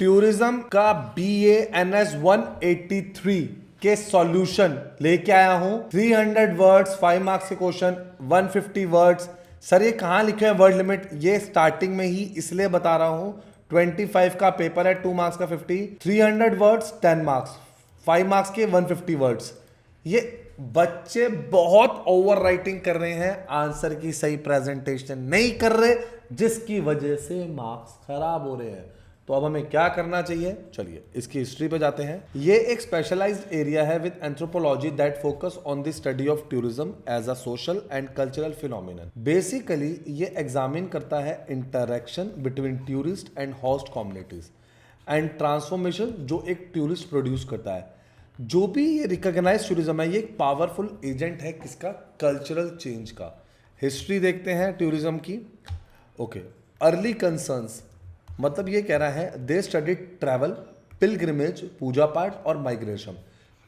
Tourism का BANS 183 के solution लेके आया हूं। 300 वर्ड्स 5 मार्क्स के क्वेश्चन, 150 वर्ड्स। सर ये कहां लिखे हैं वर्ड लिमिट? ये स्टार्टिंग में ही इसलिए बता रहा हूं, 25 का पेपर है, 2 मार्क्स का 50, 300 वर्ड्स 10 मार्क्स, 5 मार्क्स के 150 वर्ड्स। ये बच्चे बहुत ओवर राइटिंग कर रहे हैं, आंसर की सही प्रेजेंटेशन नहीं कर रहे, जिसकी वजह से मार्क्स खराब हो रहे हैं। तो अब हमें क्या करना चाहिए? चलिए इसकी हिस्ट्री पे जाते हैं। ये एक स्पेशलाइज्ड एरिया है with anthropology that focus on the study of tourism as a social and cultural phenomenon. Basically ये एग्जामिन करता है interaction between tourist and host communities and transformation जो एक टूरिस्ट प्रोड्यूस करता है। जो भी ये रिकॉग्नाइज टूरिज्म है, ये एक पावरफुल एजेंट है किसका? कल्चरल चेंज का। हिस्ट्री देखते हैं टूरिज्म की। ओके, अर्ली कंसर्न्स मतलब ये कह रहा है दे स्टडीड ट्रैवल, पिलग्रिमेज, पूजा पाठ और माइग्रेशन।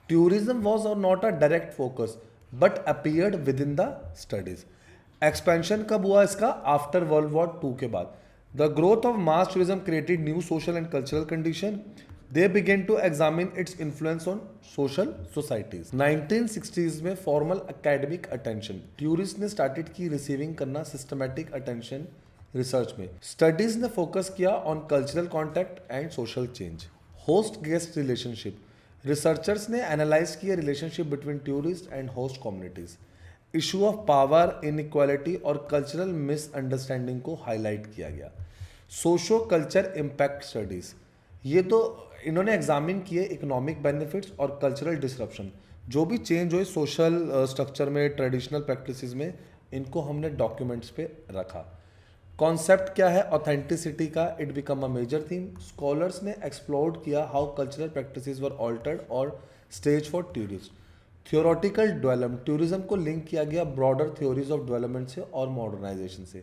टूरिज्म वॉज और not a direct focus but appeared within the studies. Expansion कब हुआ इसका? आफ्टर वर्ल्ड वॉर 2 के बाद। The growth of mass tourism created new social and cultural condition. They began to examine its influence on social societies. 1960s में formal academic attention, tourist ने started की receiving करना systematic attention research में। Studies ने focus किया on cultural contact and social change. Host guest relationship, researchers ने analyse किया relationship between tourist and host communities. Issue of power inequality और cultural misunderstanding को हाईलाइट किया गया। सोशो कल्चर इम्पैक्ट स्टडीज, ये तो इन्होंने एग्जामिन किए इकोनॉमिक बेनिफिट्स और कल्चरल डिसरप्शन, जो भी चेंज हुए सोशल स्ट्रक्चर में, ट्रेडिशनल प्रैक्टिसेस में, इनको हमने डॉक्यूमेंट्स पे रखा। कॉन्सेप्ट क्या है? ऑथेंटिसिटी का। It become a major theme. Scholars ने एक्सप्लोर्ड किया how cultural practices were altered और stage for tourist. Theoretical development, tourism को लिंक किया गया ब्रॉडर थ्योरीज ऑफ डेवलपमेंट से और मॉडर्नाइजेशन से।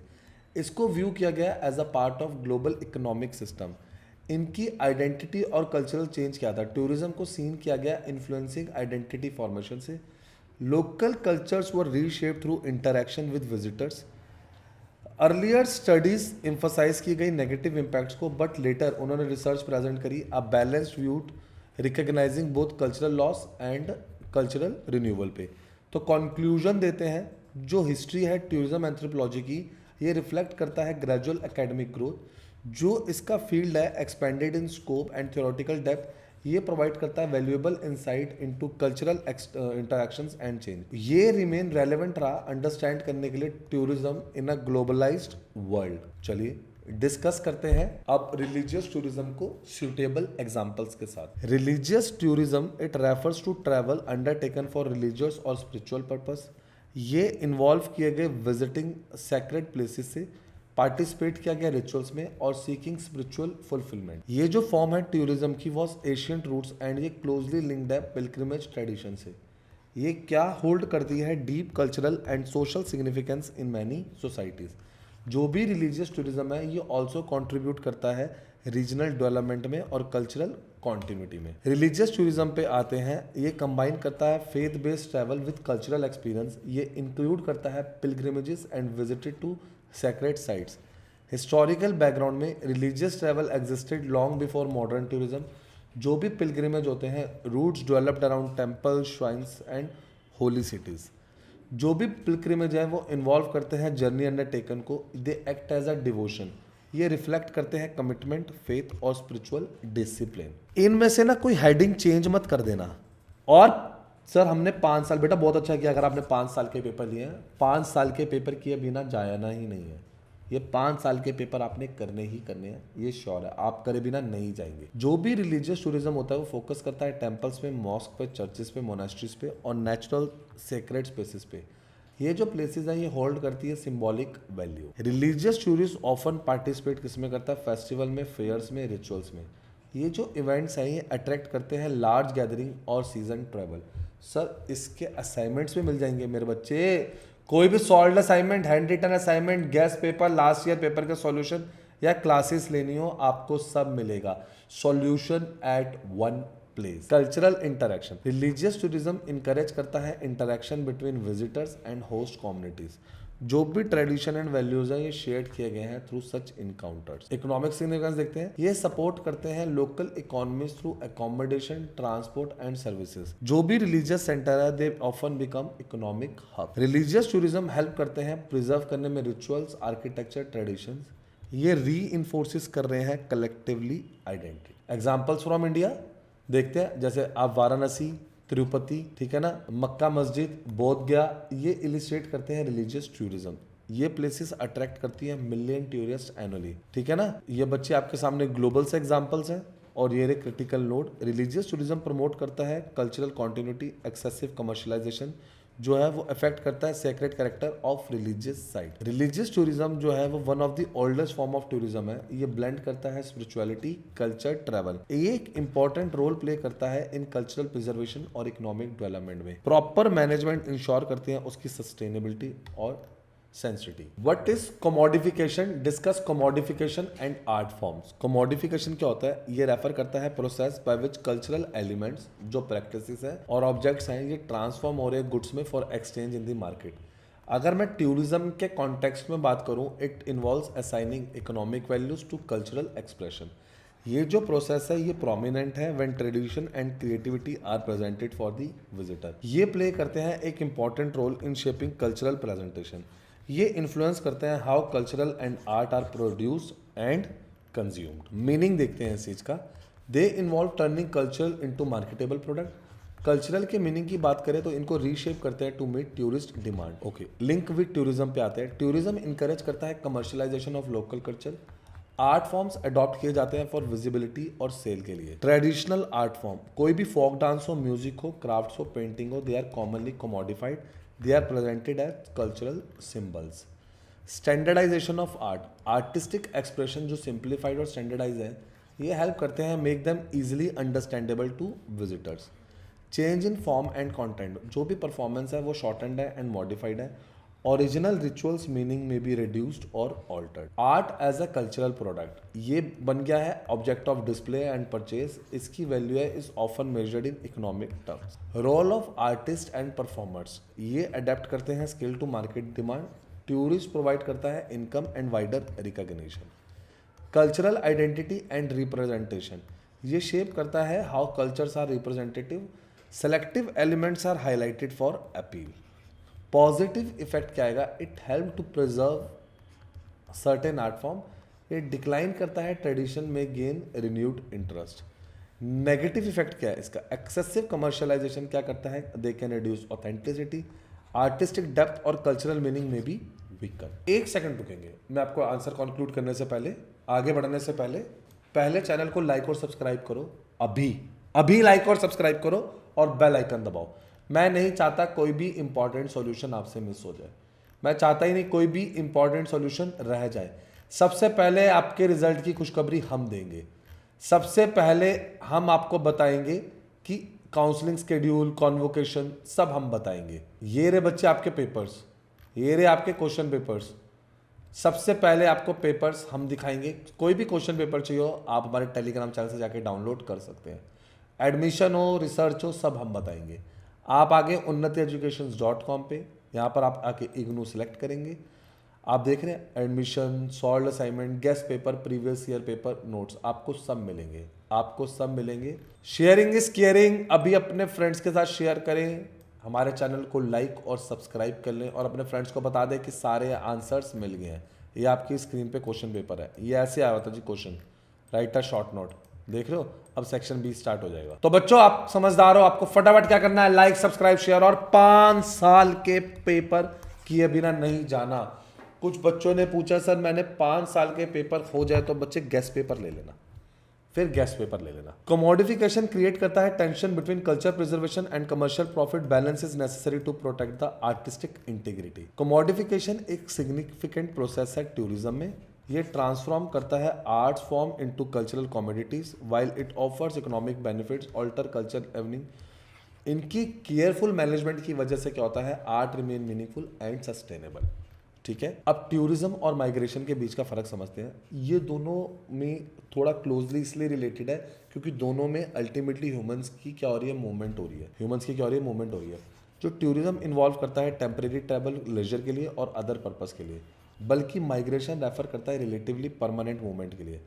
इसको व्यू किया गया as a part of global economic system. इनकी आइडेंटिटी और कल्चरल चेंज क्या था? टूरिज्म को सीन किया गया इन्फ्लुएंसिंग आइडेंटिटी फॉर्मेशन से। Local cultures were reshaped through interaction with visitors. Earlier studies emphasise की गई नेगेटिव इम्पैक्ट्स को, बट लेटर उन्होंने रिसर्च प्रेजेंट करी a balanced viewed recognising both cultural loss and cultural renewal पे। तो कंक्लूजन देते हैं, जो हिस्ट्री है टूरिज्म एंथ्रोपोलॉजी की, ये रिफ्लेक्ट करता है ग्रेजुअल एकेडमिक ग्रोथ, जो इसका फील्ड है expanded in scope and theoretical depth. ये प्रोवाइड करता है valuable insight into cultural interactions and change. ये रिमेन रेलेवेंट रहा अंडरस्टैंड करने के लिए tourism in a globalised world. चलिए डिस्कस करते हैं अब रिलीजियस टूरिज्म को सूटेबल एग्जांपल्स के साथ। Religious tourism it refers to travel undertaken for religious और स्पिरिचुअल पर्पस। ये इन्वॉल्व किए गए विजिटिंग सेक्रेड प्लेसेस से, पार्टिसिपेट किया गया रिचुअल्स में और सीकिंग स्पिरिचुअल फुलफिलमेंट। ये जो फॉर्म है टूरिज्म की वॉज एशियंट रूट्स एंड ये क्लोजली लिंक्ड है पिलग्रिमेज ट्रेडिशन से। ये क्या होल्ड करती है? Deep cultural and social significance in many societies. जो भी रिलीजियस टूरिज्म है ये ऑल्सो कॉन्ट्रीब्यूट करता है रीजनल डेवलपमेंट में और कल्चरल कॉन्टिन्यूटी में। रिलीजियस टूरिज्म पे आते हैं, ये कंबाइन करता है faith based travel with cultural experience. ये इंक्लूड करता है pilgrimages and visited to sacred sites। Historical background में religious travel existed long before modern tourism. जो भी पिलग्रिमेज होते हैं, roots developed around temple, shrines and holy cities. जो भी पिलग्रिमेज है वो इन्वॉल्व करते हैं जर्नी अंडरटेकन को। They act as a devotion. ये रिफ्लेक्ट करते हैं कमिटमेंट, फेथ और स्पिरिचुअल डिसिप्लिन। इनमें से ना कोई हेडिंग चेंज मत कर देना। और सर हमने 5 साल, बेटा बहुत अच्छा किया अगर आपने 5 साल के पेपर लिए हैं। 5 साल के पेपर किए बिना जाना ही नहीं है। ये 5 साल के पेपर आपने करने ही करने हैं, ये श्योर है। आप करे बिना नहीं जाएंगे। जो भी रिलीजियस टूरिज्म होता है वो फोकस करता है टेम्पल्स पे, मॉस्क पे, चर्चेस पे, मोनास्ट्रीज पे और नेचुरल सेक्रेड स्पेसिस पे। ये जो प्लेसेस हैं ये होल्ड करती है symbolic value. Religious tourist often participate किसमें करता है? फेस्टिवल में, फेयर्स में, रिचुअल्स में। ये जो इवेंट्स हैं ये अट्रैक्ट करते हैं लार्ज गैदरिंग और सीजन ट्रैवल। सर इसके असाइनमेंट्स भी मिल जाएंगे मेरे बच्चे। कोई भी solve assignment, handwritten assignment, guess paper, last year paper का सॉल्यूशन या क्लासेस लेनी हो, आपको सब मिलेगा। Solution at one place. Cultural interaction, religious tourism encourage करता है interaction between visitors and host communities. जो भी ट्रेडिशन एंड वैल्यूज हैं ये शेयर किए गए हैं through such encounters. Economic significance देखते हैं, ये सपोर्ट करते हैं local economies through accommodation, transport and services. जो भी रिलीजियस सेंटर है they often become economic hub. Religious tourism help करते हैं प्रिजर्व करने में रिचुअल्स, आर्किटेक्चर, ट्रेडिशंस। ये री इन्फोर्सिस कर रहे हैं collectively identity. Examples from India देखते हैं, जैसे आप वाराणसी, तिरुपति, ठीक है ना, मक्का मस्जिद, बोध गया, ये इलिस्ट्रेट करते हैं रिलीजियस टूरिज्म। ये प्लेसेस अट्रैक्ट करती है मिलियन टूरिस्ट एनुअली, ठीक है ना। ये बच्चे आपके सामने ग्लोबल से एग्जांपल्स हैं और ये critical node. Religious tourism promote करता है कल्चरल कॉन्टिन्यूटी, एक्सेसिव कमर्शलाइजेशन जो है वो अफेक्ट करता है sacred character of religious site. Religious tourism जो है वो one of the oldest form of tourism है। ये ब्लेंड करता है स्पिरिचुअलिटी, कल्चर, ट्रैवल। ये एक इंपॉर्टेंट रोल प्ले करता है इन कल्चरल प्रिजर्वेशन और इकोनॉमिक डेवलपमेंट में। प्रॉपर मैनेजमेंट इंश्योर करते हैं उसकी सस्टेनेबिलिटी और sensitivity. What is commodification? Discuss commodification and art forms. Commodification क्या होता है? ये रेफर करता है process by which cultural elements, जो प्रैक्टिसेस हैं और ऑब्जेक्ट्स हैं, ये ट्रांसफॉर्म हो रहे हैं गुड्स में for exchange in the market. अगर मैं टूरिज्म के कॉन्टेक्स्ट में बात करूं, it involves assigning economic values to cultural expression. ये जो प्रोसेस है ये प्रोमिनेंट है when tradition and creativity are presented for the visitor. ये प्ले करते हैं एक important role in shaping cultural presentation. ये इन्फ्लुएंस करते हैं how cultural and art are produced and consumed. Meaning देखते हैं इस चीज का। दे involve turning cultural into marketable product. Cultural के मीनिंग की बात करें तो इनको रीशेप करते हैं to meet tourist demand. Okay, link with tourism पे आते हैं। टूरिज्म इंकरेज करता है commercialisation of local culture. Art forms adopt किए जाते हैं फॉर विजिबिलिटी और सेल के लिए। ट्रेडिशनल आर्ट फॉर्म, कोई भी फोक डांस हो, म्यूजिक हो, क्राफ्ट्स हो, पेंटिंग हो, they are commonly commodified. They are presented as cultural symbols. Standardization of art, artistic expression जो simplified और standardized है, ये help करते हैं make them easily understandable to visitors. Change in form and content, जो भी performance है वो shortened है and modified है. Original rituals meaning may be reduced or altered. Art as a cultural product, ये बन गया है object of display and purchase. इसकी वैल्यू है is often measured in economic terms. Role of artists and performers, ये adapt करते हैं skill to market demand. Tourist provide करता है income and wider recognition. Cultural identity and representation, ये shape करता है how cultures are representative. Selective elements are highlighted for appeal. Positive effect क्या आएगा? It help to preserve certain art form. ये decline करता है tradition may gain renewed interest. Negative effect क्या है इसका? एक्सेसिव कमर्शलाइजेशन क्या करता है? They can reduce authenticity, artistic depth और कल्चरल मीनिंग में भी वीकन। एक सेकंड रुकेंगे, मैं आपको आंसर कंक्लूड करने से पहले, आगे बढ़ने से पहले चैनल को लाइक और सब्सक्राइब करो। अभी लाइक और सब्सक्राइब करो और बेल आइकन दबाओ। मैं नहीं चाहता कोई भी इंपॉर्टेंट सॉल्यूशन आपसे मिस हो जाए। मैं चाहता ही नहीं कोई भी इंपॉर्टेंट सॉल्यूशन रह जाए। सबसे पहले आपके रिजल्ट की खुशखबरी हम देंगे। सबसे पहले हम आपको बताएंगे कि काउंसलिंग शेड्यूल, कॉन्वोकेशन सब हम बताएंगे। ये रहे बच्चे आपके पेपर्स, ये रहे आपके क्वेश्चन पेपर्स। सबसे पहले आपको पेपर्स हम दिखाएंगे। कोई भी क्वेश्चन पेपर चाहिए हो आप हमारे टेलीग्राम चैनल से जाके डाउनलोड कर सकते हैं। एडमिशन हो, रिसर्च हो, सब हम बताएंगे। आप आगे unnatieducations.com पे, यहाँ पर आप आके इग्नू सेलेक्ट करेंगे। आप देख रहे हैं admission, solve assignment, guess paper, previous year paper, notes, आपको सब मिलेंगे। Sharing is caring. अभी अपने फ्रेंड्स के साथ शेयर करें, हमारे चैनल को लाइक और सब्सक्राइब कर लें और अपने फ्रेंड्स को बता दें कि सारे आंसर्स मिल गए हैं। ये आपकी स्क्रीन पे क्वेश्चन पेपर है, ये ऐसे आया था जी question, right a short note, देख रहे हो। अब सेक्शन 20 स्टार्ट हो जाएगा। तो बच्चों आप समझदार हो, आपको फटाफट क्या करना है? लाइक, सब्सक्राइब, शेयर और 5 साल के पेपर किए बिना नहीं जाना। कुछ बच्चों ने पूछा सर मैंने 5 साल के पेपर हो जाए तो बच्चे गेस्ट पेपर ले लेना, फिर गेस्ट पेपर ले लेना। कमोडिफिकेशन क्रिएट करता है tension between culture preservation and commercial profit. Balance is necessary to protect the artistic integrity. Commodification एक सिग्निफिकेंट प्रोसेस है टूरिज्म में। ये ट्रांसफॉर्म करता है arts form into cultural commodities while it offers economic benefits, alter culture evening. इनकी careful management की वजह से क्या होता है? Art remain meaningful and sustainable. ठीक है, अब टूरिज्म और माइग्रेशन के बीच का फर्क समझते हैं। ये दोनों में थोड़ा क्लोजली इसलिए रिलेटेड है क्योंकि दोनों में अल्टीमेटली ह्यूमंस की क्या हो रही है? मूवमेंट हो रही है। जो टूरिज्म इन्वॉल्व करता है टेम्परेरी ट्रैवल लेजर के लिए और अदर पर्पस के लिए, बल्कि माइग्रेशन रेफर करता है रिलेटिवली परमानेंट मूवमेंट के लिए।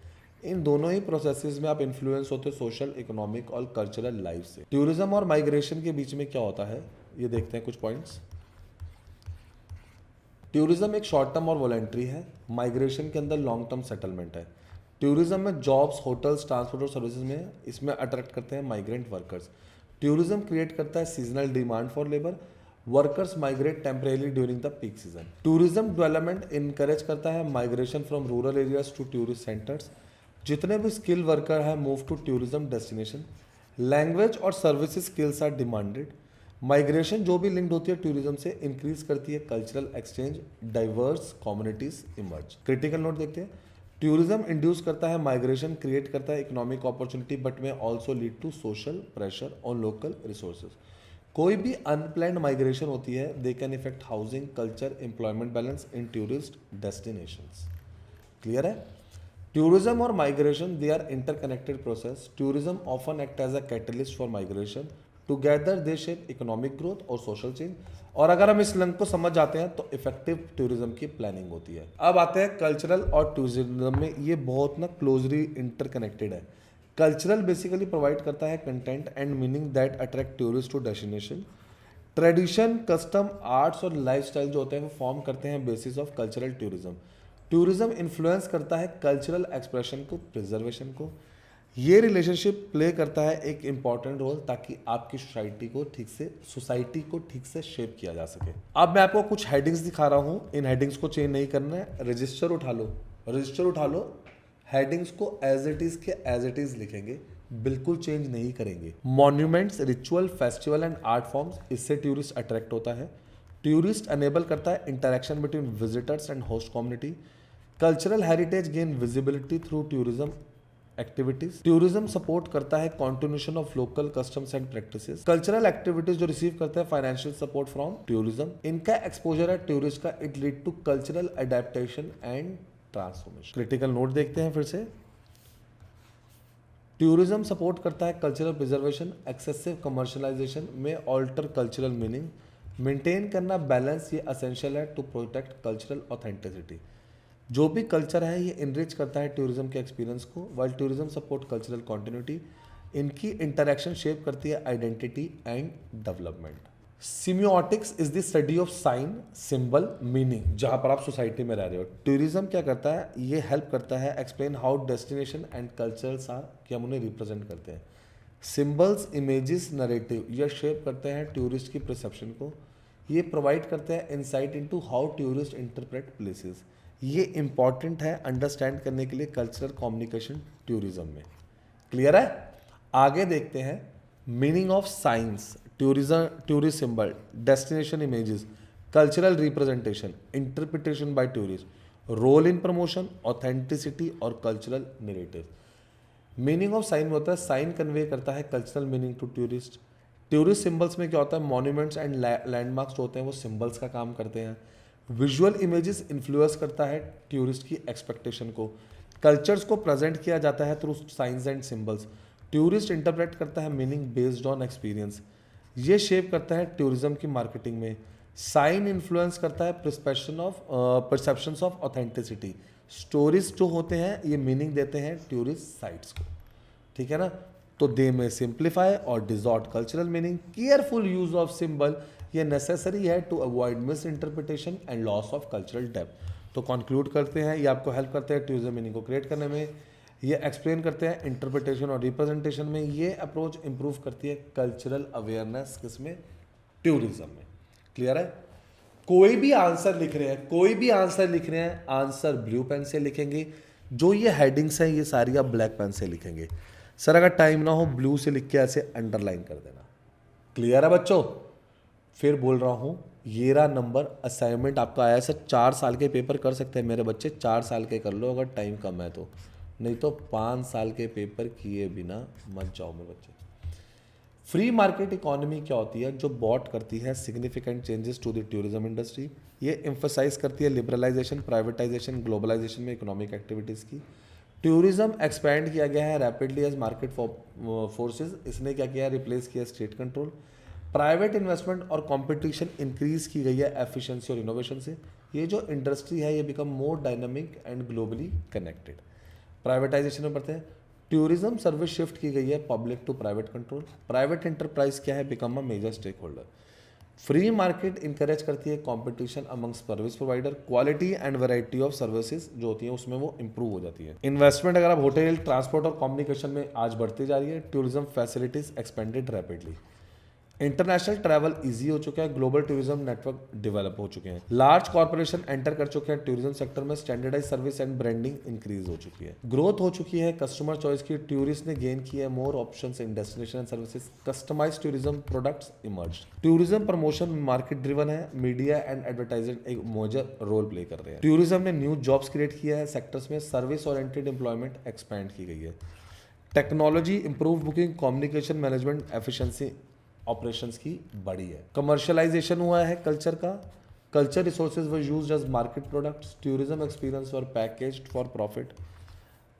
इन दोनों ही प्रोसेसेस में आप इन्फ्लुएंस होते हो सोशल, इकोनॉमिक और कल्चरल लाइफ से। टूरिज्म और माइग्रेशन के बीच में क्या होता है ये देखते हैं कुछ पॉइंट्स। टूरिज्म एक शॉर्ट टर्म और वॉलेंट्री है, माइग्रेशन के अंदर लॉन्ग टर्म सेटलमेंट है। टूरिज्म में जॉब्स, होटल्स, ट्रांसपोर्ट और सर्विसेज में इसमें अट्रैक्ट करते हैं माइग्रेंट वर्कर्स। टूरिज्म क्रिएट करता है seasonal demand for labour, workers migrate temporarily during the peak season. Tourism development encourage करता है migration from rural areas to tourist centres. जितने भी स्किल वर्कर हैं move to tourism destination. Language और services skills are demanded. Migration जो भी linked होती है टूरिज्म से इंक्रीज करती है cultural exchange, diverse communities emerge. Critical note देखते हैं, टूरिज्म इंड्यूस करता है माइग्रेशन, क्रिएट करता है economic opportunity but may also lead to social pressure on local resources. कोई भी अनप्लैंड माइग्रेशन होती है they can effect housing, culture, employment balance in tourist destinations. Clear है? टूरिज्म और migration they are interconnected process. Tourism often act as a catalyst for migration. Together they shape economic growth और social change. और अगर हम इस link को समझ जाते हैं तो इफेक्टिव टूरिज्म की प्लानिंग होती है। अब आते हैं कल्चरल और टूरिज्म में, ये बहुत ना क्लोजली इंटरकनेक्टेड है। कल्चरल बेसिकली प्रोवाइड करता है content and meaning that attract tourist to destination. Tradition, custom, arts और लाइफस्टाइल जो होते हैं वो फॉर्म करते हैं basis of cultural tourism. Tourism influence करता है कल्चरल एक्सप्रेशन को, प्रिजर्वेशन को। ये रिलेशनशिप प्ले करता है एक इंपॉर्टेंट रोल ताकि आपकी सोसाइटी को ठीक से शेप किया जा सके। अब मैं आपको कुछ हेडिंग्स दिखा रहा हूँ, इन हेडिंग्स को चेंज नहीं करना है। रजिस्टर उठा लो, हेडिंग्स को एज इट इज लिखेंगे, बिल्कुल चेंज नहीं करेंगे। Monuments, ritual, festival and art forms, इससे टूरिस्ट अट्रैक्ट होता है। टूरिस्ट अनेबल करता है interaction between visitors and host community. Cultural heritage gain visibility through tourism activities. Tourism support करता है continuation of local customs and practices. Cultural activities जो receive करते हैं फाइनेंशियल सपोर्ट फ्रॉम टूरिज्म। इनका एक्सपोजर है tourist का, it lead to cultural adaptation and transformation. Critical note देखते हैं फिर से। टूरिज्म सपोर्ट करता है cultural preservation, excessive commercialisation may alter cultural meaning. Maintain करना बैलेंस, ये असेंशियल है टू प्रोटेक्ट कल्चरल ऑथेंटिसिटी। जो भी कल्चर है ये इनरिच करता है टूरिज्म के एक्सपीरियंस को, while tourism support cultural continuity. इनकी इंटरेक्शन शेप करती है identity and development. Semiotics is the study of sign, symbol, meaning, जहां पर आप सोसाइटी में रह रहे हो। टूरिज्म क्या करता है, ये हेल्प करता है explain how destination and cultures are, कि हम उन्हें रिप्रेजेंट करते हैं। सिंबल्स, इमेजेस, नरेटिव, ये शेप करते हैं टूरिस्ट की परसेप्शन को। ये प्रोवाइड करते हैं insight into how tourist interpret places. ये इंपॉर्टेंट है अंडरस्टैंड करने के लिए कल्चरल कम्युनिकेशन टूरिज्म में। क्लियर है? आगे देखते हैं meaning of signs, tourist symbol, destination images, cultural representation, interpretation by tourist, role in promotion, authenticity और cultural narrative. Meaning of sign में होता है साइन कन्वे करता है cultural meaning to tourist. Tourist symbols में क्या होता है, मॉन्यूमेंट्स एंड लैंडमार्क्स जो होते हैं वो सिंबल्स का काम करते हैं। विजुअल इमेजेस इन्फ्लुएंस करता है टूरिस्ट की एक्सपेक्टेशन को। कल्चर्स को प्रेजेंट किया जाता है through science and symbols. Tourist interpret करता है मीनिंग बेस्ड ऑन एक्सपीरियंस। ये शेप करता है टूरिज्म की मार्केटिंग में। साइन इन्फ्लुएंस करता है परसेप्शंस ऑफ ऑथेंटिसिटी। स्टोरीज जो होते हैं ये मीनिंग देते हैं टूरिस्ट साइट्स को। ठीक है ना? तो दे में सिंप्लीफाई और distort cultural meaning. Careful use of symbol, ये नेसेसरी है to avoid misinterpretation and loss of cultural depth. तो कंक्लूड करते हैं, ये आपको हेल्प करते हैं टूरिज्म मीनिंग को क्रिएट करने में। ये एक्सप्लेन करते हैं इंटरप्रिटेशन और रिप्रेजेंटेशन में। ये अप्रोच इंप्रूव करती है कल्चरल अवेयरनेस किसमें, टूरिज्म में। क्लियर है? कोई भी आंसर लिख रहे हैं, आंसर ब्लू पेन से लिखेंगे। जो ये हेडिंग्स हैं ये सारी आप ब्लैक पेन से लिखेंगे। सर अगर टाइम ना हो ब्लू से लिख के ऐसे अंडरलाइन कर देना। क्लियर है बच्चों? फिर बोल रहा हूँ, ये रहा नंबर। असाइनमेंट आपका आया सर 4 साल के पेपर कर सकते हैं मेरे बच्चे, 4 साल के कर लो अगर टाइम कम है तो, नहीं तो 5 साल के पेपर किए बिना मत जाओ मेरे बच्चे। फ्री मार्केट इकोनॉमी क्या होती है, जो बॉट करती है significant changes to the tourism industry. ये एम्फसाइज करती है लिबरलाइजेशन, प्राइवेटाइजेशन, ग्लोबलाइजेशन में इकोनॉमिक एक्टिविटीज़ की। टूरिज्म एक्सपैंड किया गया है रैपिडली एज मार्केट फोर्सेस। इसने क्या किया, रिप्लेस किया स्टेट कंट्रोल। प्राइवेट इन्वेस्टमेंट और कंपटीशन इंक्रीज की गई है एफिशिएंसी और इनोवेशन से। ये जो इंडस्ट्री है ये become more dynamic and globally connected. Privatisation में पढ़ते हैं, टूरिज्म सर्विस शिफ्ट की गई है public to private control. Private enterprise क्या है, become a major stakeholder. Free market encourage करती है competition amongst service provider. Quality and variety of services जो होती है उसमें वो इंप्रूव हो जाती है। इन्वेस्टमेंट अगर आप होटल, ट्रांसपोर्ट और कम्युनिकेशन में आज बढ़ती जा रही है। Tourism facilities expanded rapidly. International travel easy हो चुका है। ग्लोबल टूरिज्म नेटवर्क डेवलप हो चुके हैं। लार्ज कॉर्पोरेशन एंटर कर चुके हैं टूरिज्म सेक्टर में। Standardise service and branding increase हो चुकी है। ग्रोथ हो चुकी है कस्टमर चॉइस की। टूरिस्ट ने गेन किया है more options in destination and services. Customise tourism products emerge. Tourism promotion market driven है। मीडिया एंड एडवर्टाइजमेंट एक मेजर रोल प्ले कर रहे हैं। टूरिज्म ने न्यू जॉब्स क्रिएट किया है सेक्टर्स में। सर्विस ओरिएंटेड एम्प्लॉयमेंट एक्सपैंड की गई है। Technology improve booking, communication management efficiency operations की बढ़ी है। कमर्शियलाइजेशन हुआ है कल्चर का। Culture resources were used as market products. Tourism experience were packaged for profit.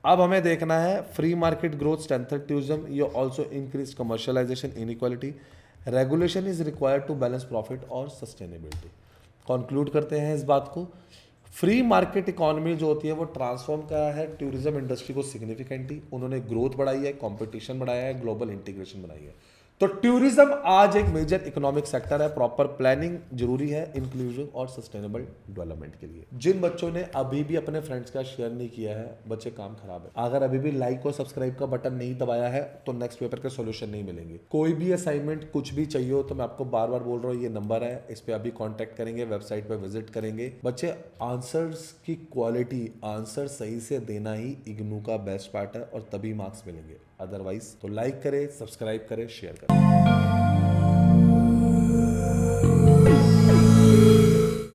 अब हमें देखना है free market growth strengthen tourism, ये also increase commercialisation inequality. Regulation is required to balance profit और सस्टेनेबिलिटी। कंक्लूड करते हैं इस बात को, फ्री मार्केट इकोनॉमी जो होती है वो ट्रांसफॉर्म करा है टूरिज्म इंडस्ट्री को सिग्निफिकेंटली। उन्होंने ग्रोथ बढ़ाई है, कंपटीशन बढ़ाया है, ग्लोबल इंटीग्रेशन बढ़ाई है। तो टूरिज्म आज एक मेजर इकोनॉमिक सेक्टर है। प्रॉपर प्लानिंग जरूरी है इंक्लूसिव और सस्टेनेबल डेवलपमेंट के लिए। जिन बच्चों ने अभी भी अपने फ्रेंड्स का शेयर नहीं किया है, बच्चे काम खराब है। अगर अभी भी लाइक और सब्सक्राइब का बटन नहीं दबाया है तो नेक्स्ट पेपर के सॉल्यूशन नहीं मिलेंगे। कोई भी असाइनमेंट कुछ भी चाहिए हो तो मैं आपको बार बार बोल रहा हूँ, ये नंबर है, इस पे अभी कॉन्टैक्ट करेंगे, वेबसाइट पे विजिट करेंगे। बच्चे आंसर्स की क्वालिटी, आंसर सही से देना ही इग्नू का बेस्ट पार्ट है और तभी मार्क्स मिलेंगे। अदरवाइज तो लाइक करें, सब्सक्राइब करें, शेयर करें।